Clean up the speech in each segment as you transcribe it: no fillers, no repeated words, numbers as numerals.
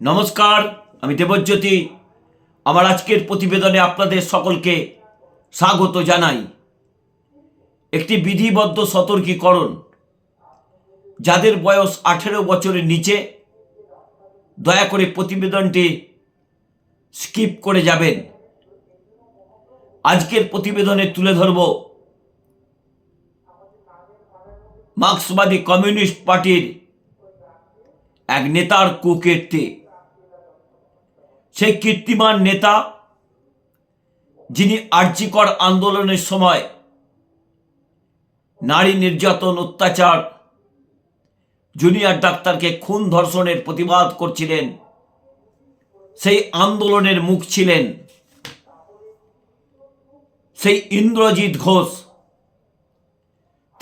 নমস্কার, আমি দেবজ্যোতি। আমার আজকের প্রতিবেদনে আপনাদের সকলকে স্বাগত জানাই। একটি বিধিবদ্ধ সতর্কীকরণ। যাদের বয়স 18 বছরের নিচে, দয়া করে প্রতিবেদনটি স্কিপ করে যাবেন। আজকের প্রতিবেদনে তুলে ধরব মার্ক্সবাদী কমিউনিস্ট পার্টির এক নেতার কুকীর্তি। সেই কীর্তিমান নেতা, যিনি আরজিকর আন্দোলনের সময় নারী নির্যাতন, অত্যাচার, জুনিয়র ডাক্তারকে খুন ধর্ষণের প্রতিবাদ করছিলেন, সেই আন্দোলনের মুখ ছিলেন সেই ইন্দ্রজিৎ ঘোষ।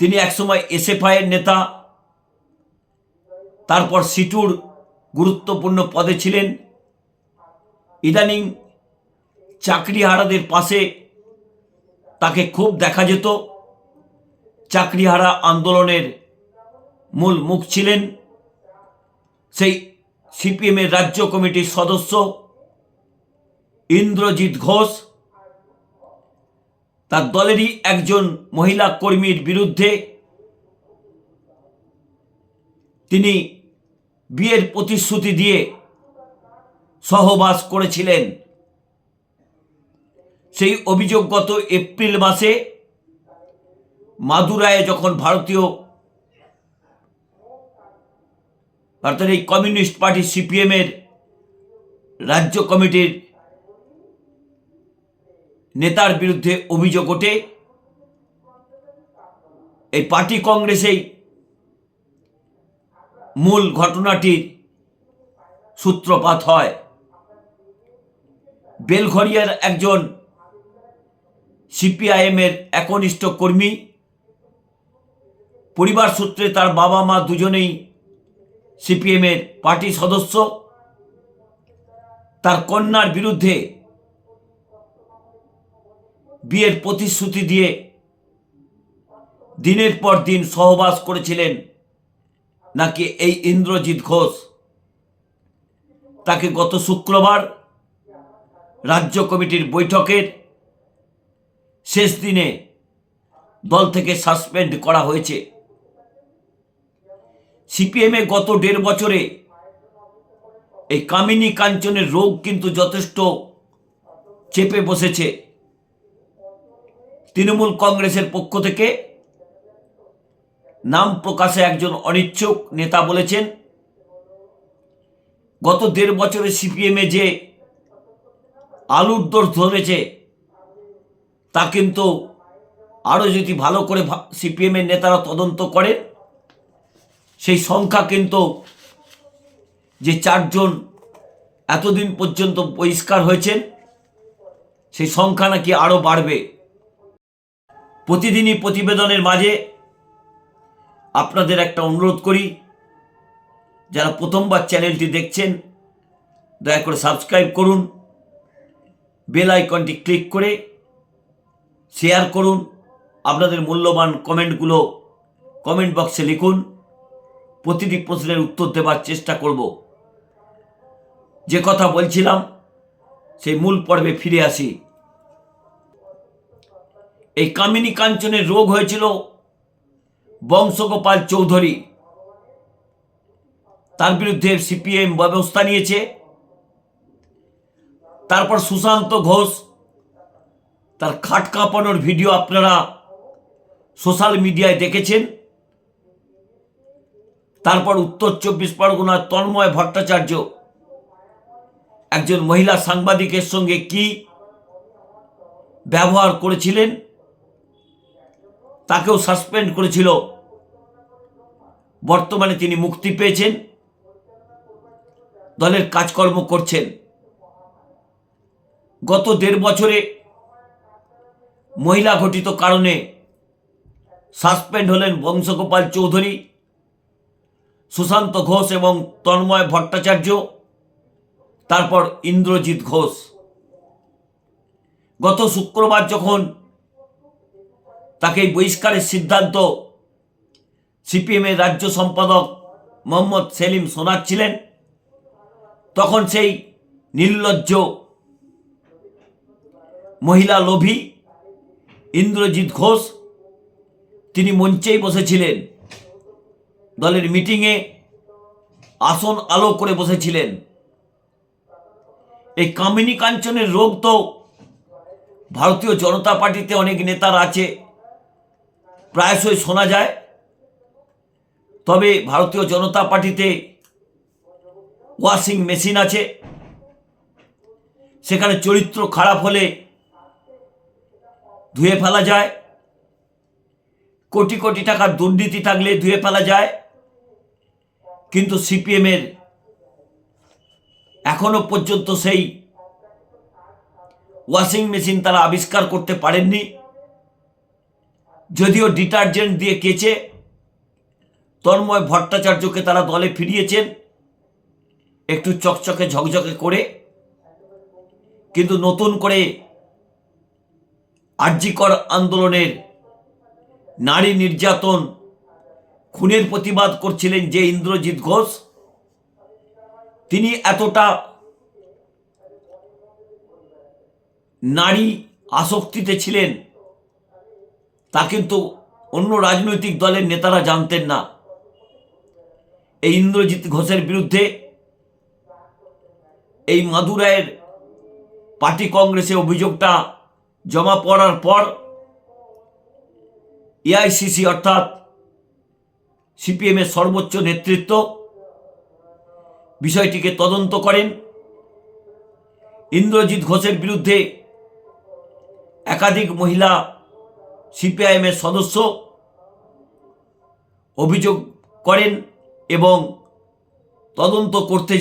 তিনি একসময় এসএফআইয়ের নেতা, তারপর সিটুর গুরুত্বপূর্ণ পদে ছিলেন। ইদানিং চাকরিহারাদের পাশে তাকে খুব দেখা যেত। চাকরিহারা আন্দোলনের মূল মুখ ছিলেন সেই সিপিএমের রাজ্য কমিটির সদস্য ইন্দ্রজিৎ ঘোষ। তার দলেরই একজন মহিলা কর্মীর বিরুদ্ধে তিনি বিয়ের প্রতিশ্রুতি দিয়ে সহবাস করেছিলেন। সেই অভিযোগ গত এপ্রিল মাসে মাদুরায়ে যখন ভারতীয় এই কমিউনিস্ট পার্টি সিপিএমের রাজ্য কমিটির নেতার বিরুদ্ধে অভিযোগ ওঠে, এই পার্টি কংগ্রেসেই মূল ঘটনাটির সূত্রপাত হয়। বেলঘরিয়ার একজন সিপিআইএমের একনিষ্ঠ কর্মী, পরিবার সূত্রে তার বাবা মা দুজনেই সিপিএমের পার্টি সদস্য, তার কন্যার বিরুদ্ধে বিয়ের প্রতিশ্রুতি দিয়ে দিনের পর দিন সহবাস করেছিলেন নাকি এই ইন্দ্রজিৎ ঘোষ। তাকে গত শুক্রবার রাজ্য কমিটির বৈঠকের শেষ দিনে দল থেকে সাসপেন্ড করা হয়েছে। সিপিএমে গত 1.5 বছরে এই কামিনী কাঞ্চনের রোগ কিন্তু যথেষ্ট চেপে বসেছে। তৃণমূল কংগ্রেসের পক্ষ থেকে নাম প্রকাশে একজন অনিচ্ছুক নেতা বলেছেন, গত 1.5 বছরে সিপিএমে যে আলুর দর ধরেছে তা কিন্তু আরও যদি ভালো করে সিপিএমের নেতারা তদন্ত করেন, সেই সংখ্যা কিন্তু যে 4 জন এতদিন পর্যন্ত বহিষ্কার হয়েছেন সেই সংখ্যা নাকি আরও বাড়বে। প্রতিদিনই প্রতিবেদনের মাঝে আপনাদের একটা অনুরোধ করি, যারা প্রথমবার চ্যানেলটি দেখছেন দয়া করে সাবস্ক্রাইব করুন, বেল আইকনটি ক্লিক করে শেয়ার করুন, আপনাদের মূল্যবান কমেন্টগুলো কমেন্ট বক্সে লিখুন। প্রতিটি প্রশ্নের উত্তর দেওয়ার চেষ্টা করব। যে কথা বলছিলাম সেই মূল পর্বে ফিরে আসি। এই কামিনী কাঞ্চনের রোগ হয়েছিল বংশগোপাল চৌধুরী, তার বিরুদ্ধে সিপিএম ব্যবস্থা নিয়েছে। তারপর সুশান্ত ঘোষ, তার খাট কাঁপানোর ভিডিও আপনারা সোশ্যাল মিডিয়ায় দেখেছেন। তারপর উত্তর 24 পরগনার তন্ময় ভট্টাচার্য একজন মহিলা সাংবাদিকের সঙ্গে কি ব্যবহার করেছিলেন, তাকেও সাসপেন্ড করেছিল। বর্তমানে তিনি মুক্তি পেয়েছেন, দলের কাজকর্ম করছেন। গত 1.5 বছরে মহিলা ঘটিত কারণে সাসপেন্ড হলেন বংশগোপাল চৌধুরী, সুশান্ত ঘোষ এবং তন্ময় ভট্টাচার্য, তারপর ইন্দ্রজিৎ ঘোষ। গত শুক্রবার যখন তাকে বহিষ্কারের সিদ্ধান্ত সিপিএমের রাজ্য সম্পাদক মোহাম্মদ সেলিম শোনাচ্ছিলেন, তখন সেই নির্লজ্জ মহিলা লোভী ইন্দ্রজিৎ ঘোষ তিনি মঞ্চেই বসেছিলেন, দলের মিটিংয়ে আসন আলো করে বসেছিলেন। এই কামিনী কাঞ্চনের রোগ তো ভারতীয় জনতা পার্টিতে অনেক নেতার আছে, প্রায়শই শোনা যায়। তবে ভারতীয় জনতা পার্টিতে ওয়াশিং মেশিন আছে, সেখানে চরিত্র খারাপ হলে ধুয়ে ফেলা যায়, কোটি কোটি টাকার দুর্নীতি থাকলে ধুয়ে ফেলা যায়। কিন্তু সিপিএমের এখনো পর্যন্ত সেই ওয়াশিং মেশিন তারা আবিষ্কার করতে পারেননি। যদিও ডিটারজেন্ট দিয়ে কেচে তন্ময় ভট্টাচার্যকে তারা দলে ফিরিয়েছেন একটু চকচকে ঝকঝকে করে, কিন্তু নতুন করে আরজিকর আন্দোলনের নারী নির্যাতন খুনের প্রতিবাদ করছিলেন যে ইন্দ্রজিৎ ঘোষ, তিনি এতটা নারী আসক্তিতে ছিলেন তা কিন্তু অন্য রাজনৈতিক দলের নেতারা জানতেন না। এই ইন্দ্রজিৎ ঘোষের বিরুদ্ধে এই মাদুরাইয়ের পার্টি কংগ্রেসে অভিযোগটা জমা পড়ার পর এআইসিসি অর্থাৎ সিপিএমের সর্বোচ্চ নেতৃত্ব বিষয়টিকে তদন্ত করেন। ইন্দ্রজিৎ ঘোষের বিরুদ্ধে একাধিক মহিলা সিপিআইএমের সদস্য অভিযোগ করেন এবং তদন্ত করতে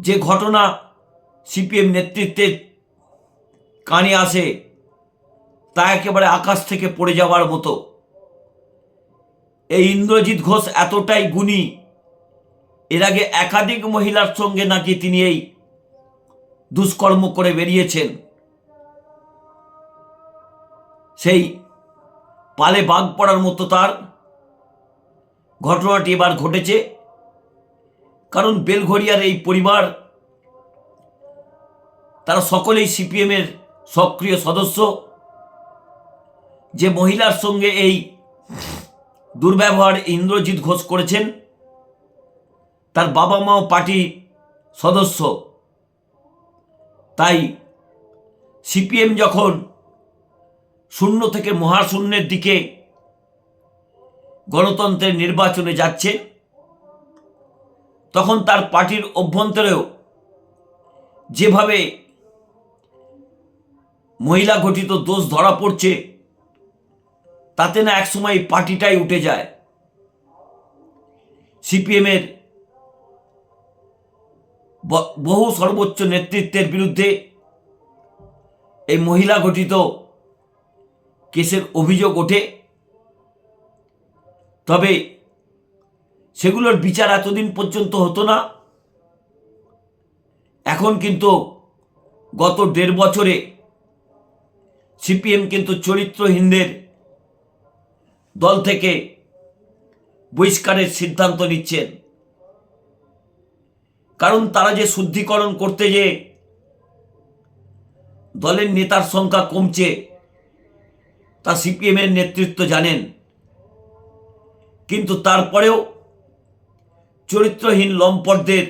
যে ঘটনা সিপিএম নেতৃত্বের কানে আসে তা একেবারে আকাশ থেকে পড়ে যাওয়ার মতো। এই ইন্দ্রজিৎ ঘোষ এতটাই গুণী, এর আগে একাধিক মহিলার সঙ্গে নাকি তিনি এই দুষ্কর্ম করে বেরিয়েছেন। সেই পালে বাঘ পড়ার মতো তার ঘটনাটি এবার ঘটেছে। কারণ বেলঘরিয়ার এই পরিবার তারা সকলেই সিপিএমের সক্রিয় সদস্য। যে মহিলার সঙ্গে এই দুর্ব্যবহার ইন্দ্রজিৎ ঘোষ করেছেন তার বাবা মাও পার্টি সদস্য। তাই সিপিএম যখন শূন্য থেকে মহাশূন্যের দিকে গণতন্ত্রের নির্বাচনে যাচ্ছে, তখন তার পার্টির অভ্যন্তরেও যেভাবে মহিলা ঘটিত দোষ ধরা পড়ছে তাতে না একসময় পার্টিটাই উঠে যায়। সিপিএমের বহু সর্বোচ্চ নেতৃত্বের বিরুদ্ধে এই মহিলা ঘটিত কেসের অভিযোগ ওঠে। তবে সেগুলোর বিচার এতদিন পর্যন্ত হতো না। এখন কিন্তু গত 1.5 বছরে সিপিএম কিন্তু চরিত্রহীনদের দল থেকে বহিষ্কারের সিদ্ধান্ত নিচ্ছেন। কারণ তারা যে শুদ্ধিকরণ করতে যে দলের নেতার সংখ্যা কমছে তা সিপিএমের নেতৃত্ব জানেন, কিন্তু তারপরেও চরিত্রহীন লম্পটদের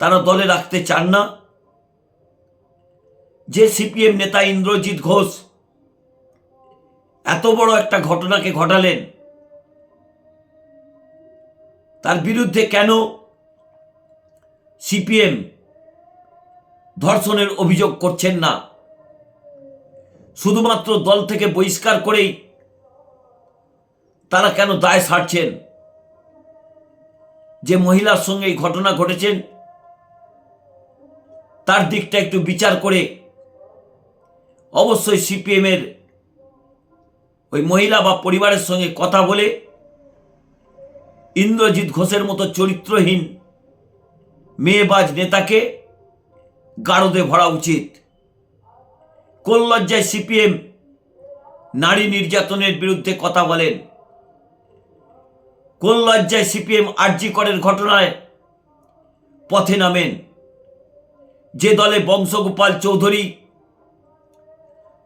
তারা দলে রাখতে চান না। যে সিপিএম নেতা ইন্দ্রজিৎ ঘোষ এত বড় একটা ঘটনাকে ঘটালেন, তার বিরুদ্ধে কেন সিপিএম ধর্ষণের অভিযোগ করছেন না? শুধুমাত্র দল থেকে বহিষ্কার করেই তারা কেন দায় সারছেন? যে মহিলার সঙ্গে এই ঘটনা ঘটেছেন তার দিকটা একটু বিচার করে অবশ্যই সিপিএমের ওই মহিলা বা পরিবারের সঙ্গে কথা বলে ইন্দ্রজিৎ ঘোষের মতো চরিত্রহীন মেয়েবাজ নেতাকে গারদে ভরা উচিত। কোন লজ্জায় সিপিএম নারী নির্যাতনের বিরুদ্ধে কথা বলেন? কোন লজ্জায় সিপিএম আরজি করের ঘটনায় পথে নামেন। যে দলে বংশগোপাল চৌধুরী,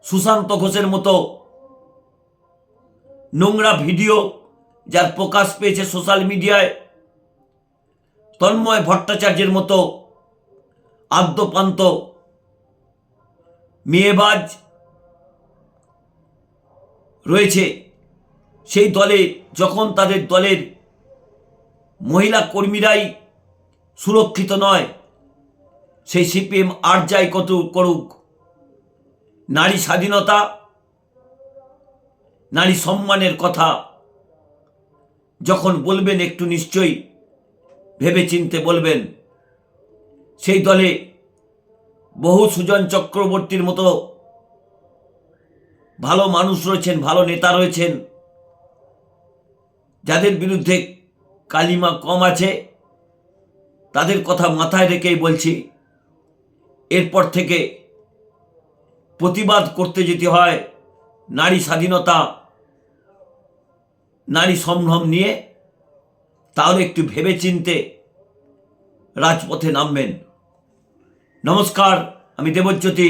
সুশান্ত ঘোষের মতো নোংরা ভিডিও যার প্রকাশ পেয়েছে সোশ্যাল মিডিয়ায়, তন্ময় ভট্টাচার্যের মতো আদ্যপান্ত মেয়েবাজ রয়েছে, সেই দলে যখন তাদের দলের মহিলা কর্মীরাই সুরক্ষিত নয়, সেই সিপিএম আর যাই করুক, নারী স্বাধীনতা, নারী সম্মানের কথা যখন বলবেন একটু নিশ্চয়ই ভেবেচিন্তে বলবেন। সেই দলে বহু সুজন চক্রবর্তীর মতো ভালো মানুষ রয়েছেন, ভালো নেতা রয়েছেন, যাদের বিরুদ্ধে কালিমা কম আছে, তাদের কথা মাথায় রেখেই বলছি, এরপর থেকে প্রতিবাদ করতে যেতে হয় নারী স্বাধীনতা, নারী সম্ভ্রম নিয়ে, তাহলে একটু ভেবেচিন্তে রাজপথে নামবেন। নমস্কার, আমি দেবজ্যোতি।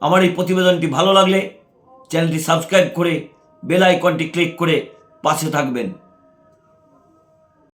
আমার এই প্রতিবেদনটি ভালো লাগলে চ্যানেলটি সাবস্ক্রাইব করে বেল আইকনটি ক্লিক করে পাশে থাকবেন।